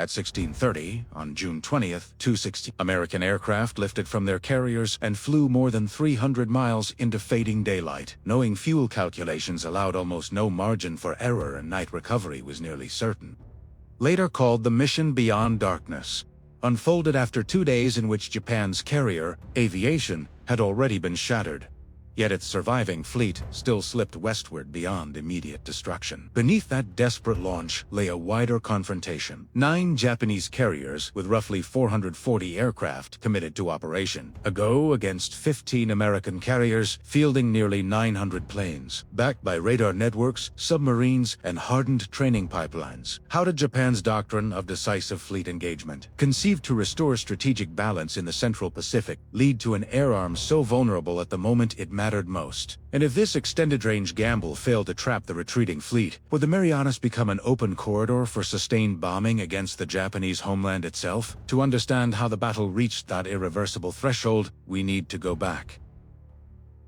At 16:30, on June 20th, 260 American aircraft lifted from their carriers and flew more than 300 miles into fading daylight. Knowing fuel calculations allowed almost no margin for error and night recovery was nearly certain. Later called the Mission Beyond Darkness, unfolded after 2 days in which Japan's carrier, Aviation, had already been shattered. Yet its surviving fleet still slipped westward beyond immediate destruction. Beneath that desperate launch lay a wider confrontation. 9 Japanese carriers with roughly 440 aircraft committed to operation, a go against 15 American carriers fielding nearly 900 planes, backed by radar networks, submarines, and hardened training pipelines. How did Japan's doctrine of decisive fleet engagement, conceived to restore strategic balance in the Central Pacific, lead to an air arm so vulnerable at the moment it mattered most? And if this extended-range gamble failed to trap the retreating fleet, would the Marianas become an open corridor for sustained bombing against the Japanese homeland itself? To understand how the battle reached that irreversible threshold, we need to go back.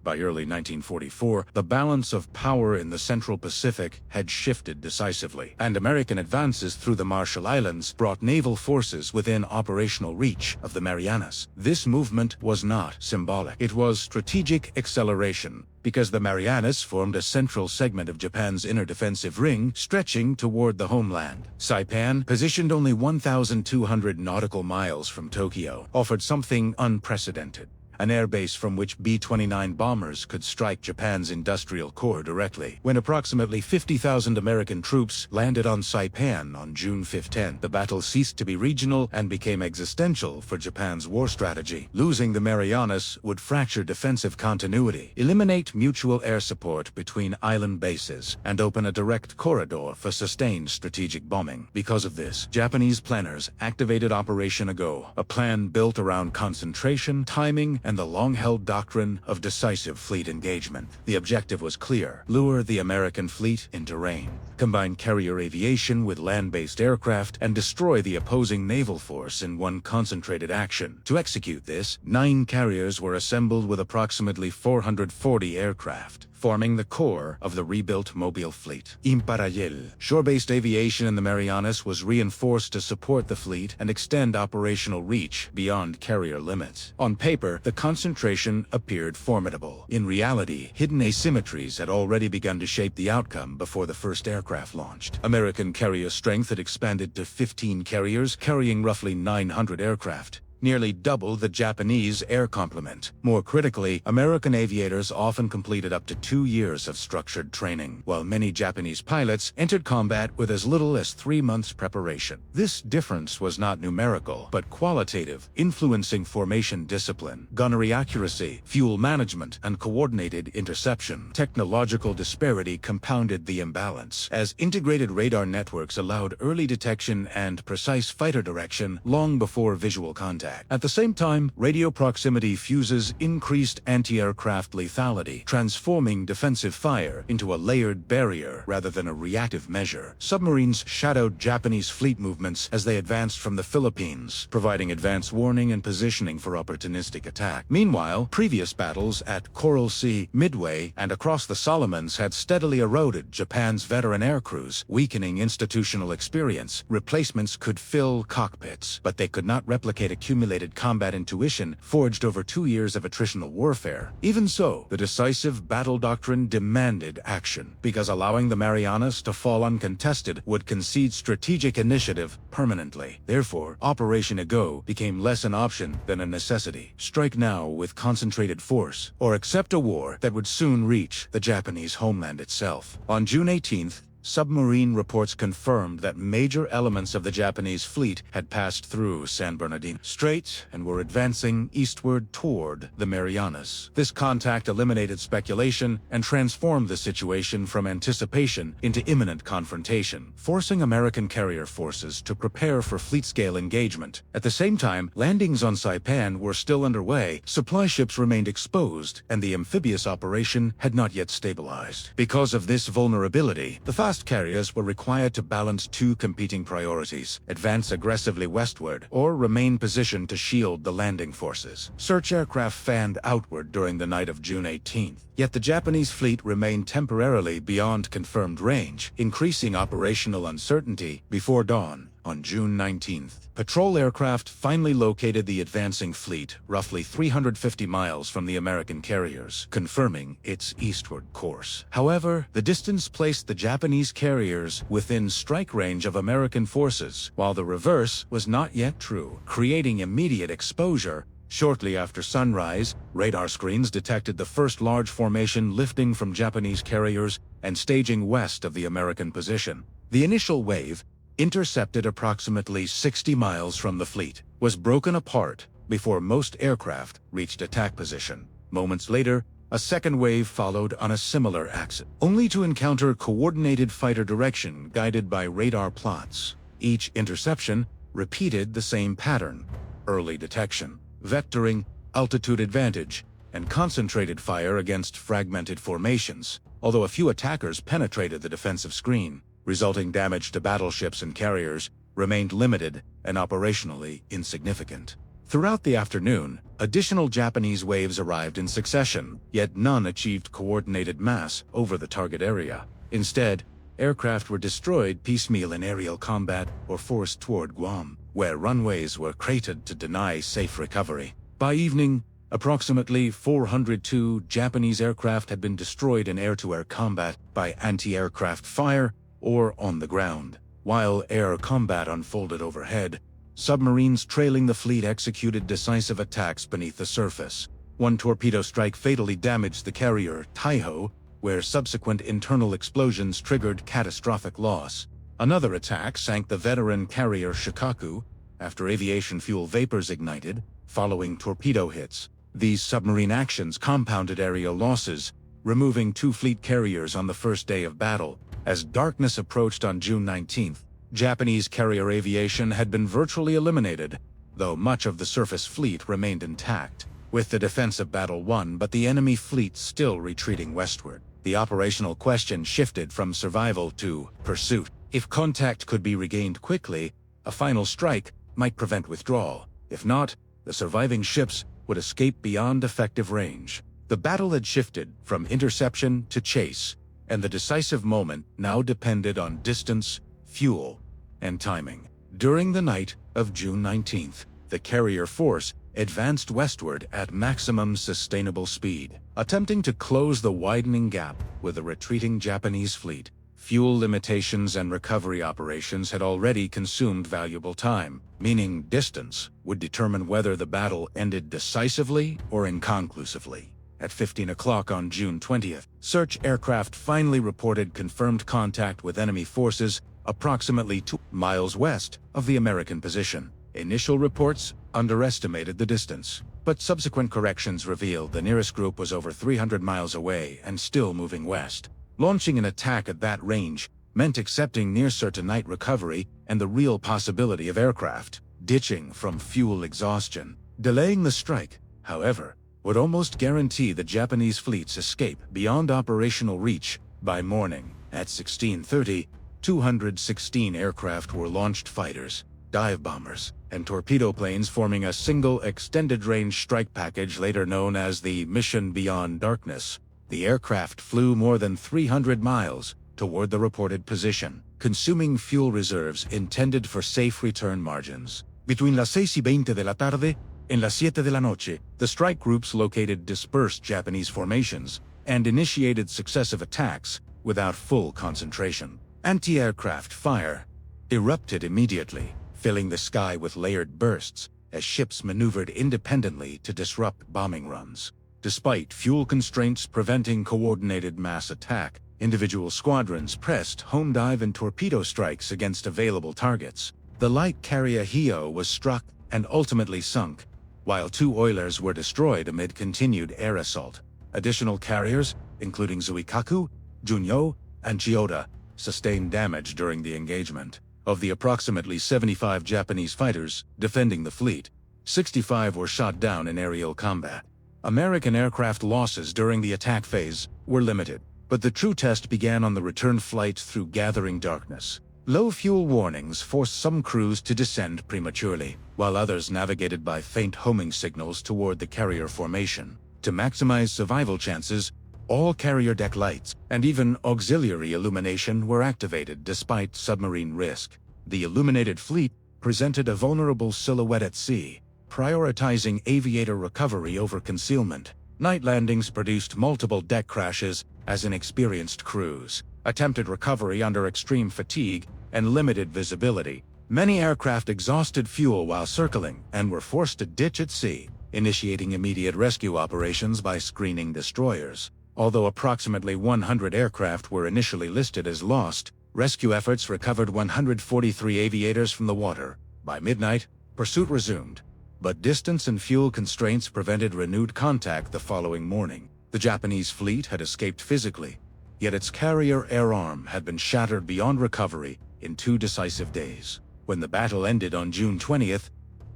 By early 1944, the balance of power in the Central Pacific had shifted decisively, and American advances through the Marshall Islands brought naval forces within operational reach of the Marianas. This movement was not symbolic. It was strategic acceleration, because the Marianas formed a central segment of Japan's inner defensive ring stretching toward the homeland. Saipan, positioned only 1,200 nautical miles from Tokyo, offered something unprecedented: an airbase from which B-29 bombers could strike Japan's industrial core directly. When approximately 50,000 American troops landed on Saipan on June 15, the battle ceased to be regional and became existential for Japan's war strategy. Losing the Marianas would fracture defensive continuity, eliminate mutual air support between island bases, and open a direct corridor for sustained strategic bombing. Because of this, Japanese planners activated Operation Ago, a plan built around concentration, timing, and the long-held doctrine of decisive fleet engagement. The objective was clear: lure the American fleet into rain, combine carrier aviation with land-based aircraft, and destroy the opposing naval force in one concentrated action. To execute this, 9 carriers were assembled with approximately 440 aircraft, forming the core of the rebuilt Mobile fleet. In parallel, shore-based aviation in the Marianas was reinforced to support the fleet and extend operational reach beyond carrier limits. On paper, the concentration appeared formidable. In reality, hidden asymmetries had already begun to shape the outcome before the first aircraft launched. American carrier strength had expanded to 15 carriers, carrying roughly 900 aircraft, nearly double the Japanese air complement. More critically, American aviators often completed up to 2 years of structured training, while many Japanese pilots entered combat with as little as 3 months preparation. This difference was not numerical, but qualitative, influencing formation discipline, gunnery accuracy, fuel management, and coordinated interception. Technological disparity compounded the imbalance, as integrated radar networks allowed early detection and precise fighter direction long before visual contact. At the same time, radio proximity fuses increased anti-aircraft lethality, transforming defensive fire into a layered barrier rather than a reactive measure. Submarines shadowed Japanese fleet movements as they advanced from the Philippines, providing advance warning and positioning for opportunistic attack. Meanwhile, previous battles at Coral Sea, Midway, and across the Solomons had steadily eroded Japan's veteran air crews, weakening institutional experience. Replacements could fill cockpits, but they could not replicate accumulated combat intuition forged over 2 years of attritional warfare. Even so, the decisive battle doctrine demanded action, because allowing the Marianas to fall uncontested would concede strategic initiative permanently. Therefore, Operation Ago became less an option than a necessity. Strike now with concentrated force, or accept a war that would soon reach the Japanese homeland itself. On June 18th, submarine reports confirmed that major elements of the Japanese fleet had passed through San Bernardino Strait and were advancing eastward toward the Marianas. This contact eliminated speculation and transformed the situation from anticipation into imminent confrontation, forcing American carrier forces to prepare for fleet-scale engagement. At the same time, landings on Saipan were still underway, supply ships remained exposed, and the amphibious operation had not yet stabilized. Because of this vulnerability, the fast carriers were required to balance 2 competing priorities: advance aggressively westward or remain positioned to shield the landing forces. Search aircraft fanned outward during the night of June 18th. Yet the Japanese fleet remained temporarily beyond confirmed range, increasing operational uncertainty. Before dawn, On June 19th, patrol aircraft finally located the advancing fleet roughly 350 miles from the American carriers, confirming its eastward course. However, the distance placed the Japanese carriers within strike range of American forces, while the reverse was not yet true, creating immediate exposure. Shortly after sunrise, radar screens detected the first large formation lifting from Japanese carriers and staging west of the American position. The initial wave, intercepted approximately 60 miles from the fleet, was broken apart before most aircraft reached attack position. Moments later, a second wave followed on a similar axis, only to encounter coordinated fighter direction guided by radar plots. Each interception repeated the same pattern: early detection, vectoring, altitude advantage, and concentrated fire against fragmented formations, although a few attackers penetrated the defensive screen. Resulting damage to battleships and carriers remained limited and operationally insignificant. Throughout the afternoon, additional Japanese waves arrived in succession, yet none achieved coordinated mass over the target area. Instead, aircraft were destroyed piecemeal in aerial combat or forced toward Guam, where runways were cratered to deny safe recovery. By evening, approximately 402 Japanese aircraft had been destroyed in air-to-air combat by anti-aircraft fire or on the ground. While air combat unfolded overhead, submarines trailing the fleet executed decisive attacks beneath the surface. One torpedo strike fatally damaged the carrier Taiho, where subsequent internal explosions triggered catastrophic loss. Another attack sank the veteran carrier Shikaku after aviation fuel vapors ignited following torpedo hits. These submarine actions compounded aerial losses, removing 2 fleet carriers on the first day of battle. As darkness approached on June 19th, Japanese carrier aviation had been virtually eliminated, though much of the surface fleet remained intact. With the defensive battle won but the enemy fleet still retreating westward, the operational question shifted from survival to pursuit. If contact could be regained quickly, a final strike might prevent withdrawal. If not, the surviving ships would escape beyond effective range. The battle had shifted from interception to chase, and the decisive moment now depended on distance, fuel, and timing. During the night of June 19th, the carrier force advanced westward at maximum sustainable speed, attempting to close the widening gap with the retreating Japanese fleet. Fuel limitations and recovery operations had already consumed valuable time, meaning distance would determine whether the battle ended decisively or inconclusively. At 15 o'clock on June 20th, search aircraft finally reported confirmed contact with enemy forces approximately 2 miles west of the American position. Initial reports underestimated the distance, but subsequent corrections revealed the nearest group was over 300 miles away and still moving west. Launching an attack at that range meant accepting near-certain night recovery and the real possibility of aircraft ditching from fuel exhaustion. Delaying the strike, however, would almost guarantee the Japanese fleet's escape beyond operational reach. By morning, at 16:30, 216 aircraft were launched: fighters, dive bombers, and torpedo planes, forming a single extended-range strike package later known as the Mission Beyond Darkness. The aircraft flew more than 300 miles toward the reported position, consuming fuel reserves intended for safe return margins. Between las 6:20 de la tarde and las 7 de la noche, the strike groups located dispersed Japanese formations and initiated successive attacks without full concentration. Anti-aircraft fire erupted immediately, filling the sky with layered bursts as ships maneuvered independently to disrupt bombing runs. Despite fuel constraints preventing coordinated mass attack, individual squadrons pressed home dive and torpedo strikes against available targets. The light carrier Hio was struck and ultimately sunk, while 2 oilers were destroyed amid continued air assault. Additional carriers, including Zuikaku, Junyo, and Chiyoda, sustained damage during the engagement. Of the approximately 75 Japanese fighters defending the fleet, 65 were shot down in aerial combat. American aircraft losses during the attack phase were limited, but the true test began on the return flight through gathering darkness. Low fuel warnings forced some crews to descend prematurely, while others navigated by faint homing signals toward the carrier formation. To maximize survival chances, all carrier deck lights and even auxiliary illumination were activated despite submarine risk. The illuminated fleet presented a vulnerable silhouette at sea, prioritizing aviator recovery over concealment. Night landings produced multiple deck crashes as inexperienced crews attempted recovery under extreme fatigue and limited visibility. Many aircraft exhausted fuel while circling and were forced to ditch at sea, initiating immediate rescue operations by screening destroyers. Although approximately 100 aircraft were initially listed as lost, rescue efforts recovered 143 aviators from the water. By midnight, pursuit resumed, but distance and fuel constraints prevented renewed contact the following morning. The Japanese fleet had escaped physically, yet its carrier air arm had been shattered beyond recovery in 2 decisive days. When the battle ended on June 20th,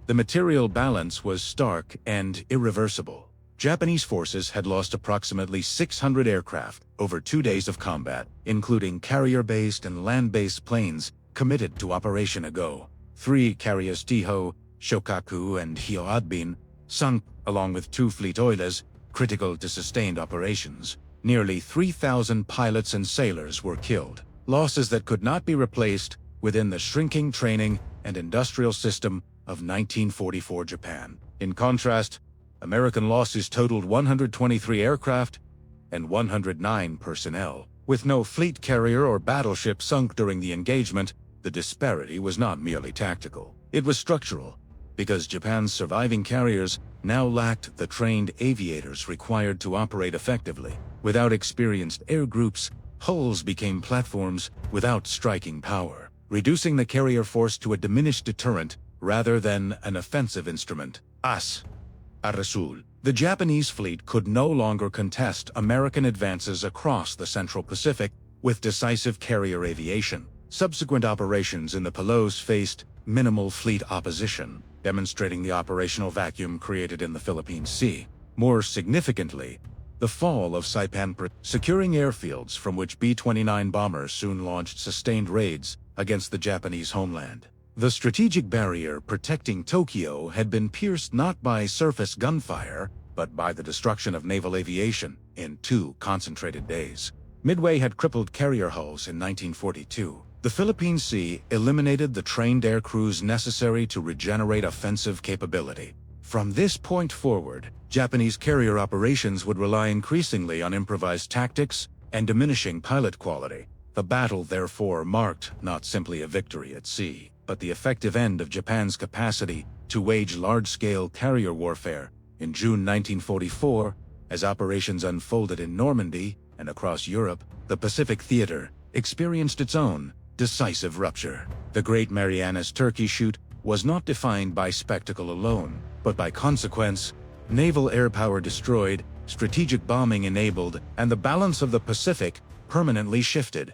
the material balance was stark and irreversible. Japanese forces had lost approximately 600 aircraft over 2 days of combat, including carrier-based and land-based planes committed to Operation Ago. 3 carriers Tiho, Shokaku, and Hyoadbin sunk, along with 2 fleet oilers, critical to sustained operations. Nearly 3,000 pilots and sailors were killed, losses that could not be replaced within the shrinking training and industrial system of 1944 Japan. In contrast, American losses totaled 123 aircraft and 109 personnel. With no fleet carrier or battleship sunk during the engagement, the disparity was not merely tactical. It was structural, because Japan's surviving carriers now lacked the trained aviators required to operate effectively. Without experienced air groups, hulls became platforms without striking power, reducing the carrier force to a diminished deterrent rather than an offensive instrument. Arasul. The Japanese fleet could no longer contest American advances across the Central Pacific with decisive carrier aviation. Subsequent operations in the Palos faced minimal fleet opposition, demonstrating the operational vacuum created in the Philippine Sea. More significantly, the fall of Saipan, securing airfields from which B-29 bombers soon launched sustained raids against the Japanese homeland. The strategic barrier protecting Tokyo had been pierced not by surface gunfire, but by the destruction of naval aviation in 2 concentrated days. Midway had crippled carrier hulls in 1942. The Philippine Sea eliminated the trained air crews necessary to regenerate offensive capability. From this point forward, Japanese carrier operations would rely increasingly on improvised tactics and diminishing pilot quality. The battle, therefore, marked not simply a victory at sea, but the effective end of Japan's capacity to wage large-scale carrier warfare. In June 1944, as operations unfolded in Normandy and across Europe, the Pacific theater experienced its own decisive rupture. The Great Marianas Turkey Shoot was not defined by spectacle alone, but by consequence. Naval air power destroyed, strategic bombing enabled, and the balance of the Pacific permanently shifted.